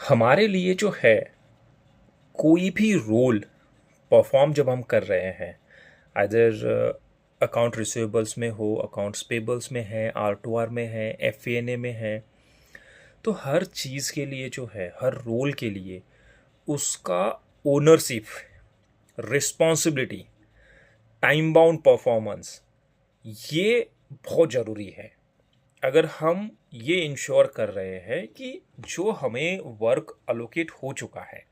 हमारे लिए जो है कोई भी रोल परफॉर्म जब हम कर रहे हैं, अदर अकाउंट रिसीवेबल्स में हो, अकाउंट्स पेबल्स में है, R2R में है, FP&A में है, तो हर चीज़ के लिए जो है, हर रोल के लिए उसका ownership, responsibility, time bound performance, ये बहुत ज़रूरी है। अगर हम ये इंश्योर कर रहे हैं कि जो हमें वर्क अलोकेट हो चुका है,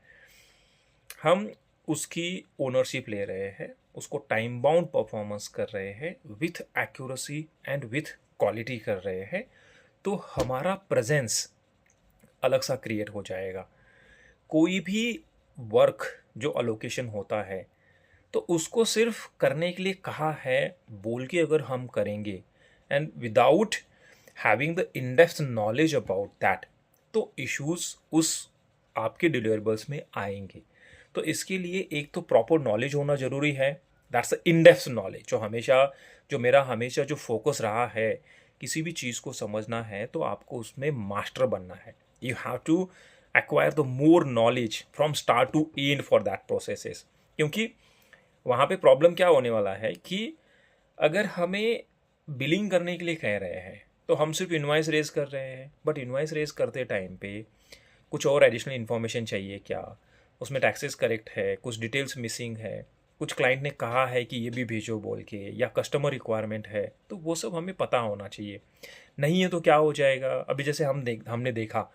हम उसकी ओनरशिप ले रहे हैं, उसको टाइम बाउंड परफॉर्मेंस कर रहे हैं, with accuracy and with quality कर रहे हैं, तो हमारा प्रेजेंस अलग सा क्रिएट हो जाएगा। कोई भी वर्क जो अलोकेशन होता है, तो उसको सिर्फ करने के लिए कहा है बोल के अगर हम करेंगे and without having the in depth knowledge about that, तो इश्यूज उस आपके डिलीवरेबल्स में आएंगे। तो इसके लिए एक तो प्रॉपर नॉलेज होना ज़रूरी है, that's the in depth knowledge, जो मेरा हमेशा जो फोकस रहा है, किसी भी चीज़ को समझना है तो आपको उसमें मास्टर बनना है। You have to acquire the more knowledge from start to end for that processes. क्योंकि वहाँ पे प्रॉब्लम क्या होने वाला है कि अगर हमें बिलिंग करने के लिए कह रहे हैं तो हम सिर्फ इनवाइस रेज कर रहे हैं, बट इनवाइस रेज करते टाइम पे कुछ और एडिशनल इन्फॉर्मेशन चाहिए क्या, उसमें टैक्सेस करेक्ट है, कुछ डिटेल्स मिसिंग है, कुछ क्लाइंट ने कहा है कि ये भी भेजो बोल के, या कस्टमर रिक्वायरमेंट है, तो वो सब हमें पता होना चाहिए। नहीं है तो क्या हो जाएगा, अभी जैसे हमने देखा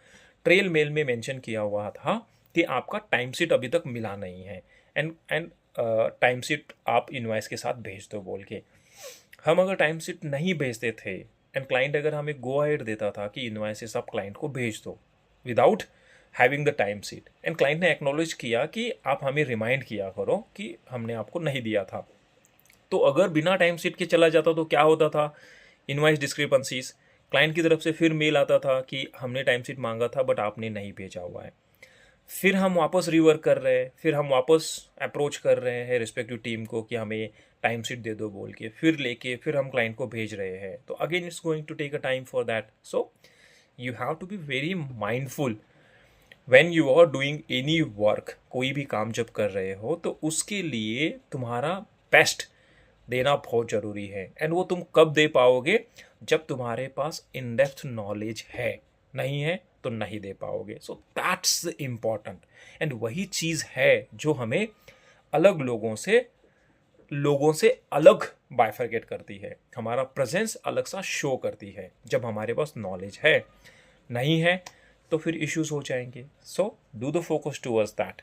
ट्रेल मेल में मेंशन किया हुआ था कि आपका टाइम शीट अभी तक मिला नहीं है, एंड टाइम शीट आप इनवाइस के साथ भेज दो बोल के। हम अगर टाइम शीट नहीं भेजते थे एंड क्लाइंट अगर हमें गो अहेड देता था कि इनवाइसेस आप क्लाइंट को भेज दो without having the time sheet, and client ने एक्नॉलेज किया कि आप हमें रिमाइंड किया करो कि हमने आपको नहीं दिया था, तो अगर बिना टाइम शीट के चला जाता तो क्या होता था, इनवाइस डिस्क्रिपेंसीज, क्लाइंट की तरफ से फिर मेल आता था कि हमने टाइम शीट मांगा था बट आपने नहीं भेजा हुआ है। फिर हम वापस रिवर्क कर रहे हैं, फिर हम वापस अप्रोच कर रहे हैं रिस्पेक्टिव टीम को कि हमें टाइम शीट दे दो बोल के, फिर लेके फिर हम क्लाइंट को भेज रहे हैं, तो again it's going to take a time for that. So you have to be very mindful when you are doing any work. कोई भी काम जब कर रहे हो तो उसके लिए तुम्हारा बेस्ट देना बहुत ज़रूरी है, एंड वो तुम कब दे पाओगे, जब तुम्हारे पास इन डेप्थ नॉलेज है, नहीं है तो नहीं दे पाओगे। सो दैट्स इम्पॉर्टेंट, एंड वही चीज़ है जो हमें अलग लोगों से अलग बाइफरकेट करती है, हमारा प्रेजेंस अलग सा शो करती है जब हमारे पास नॉलेज है। नहीं है तो फिर इश्यूज हो जाएंगे। So do the focus towards that.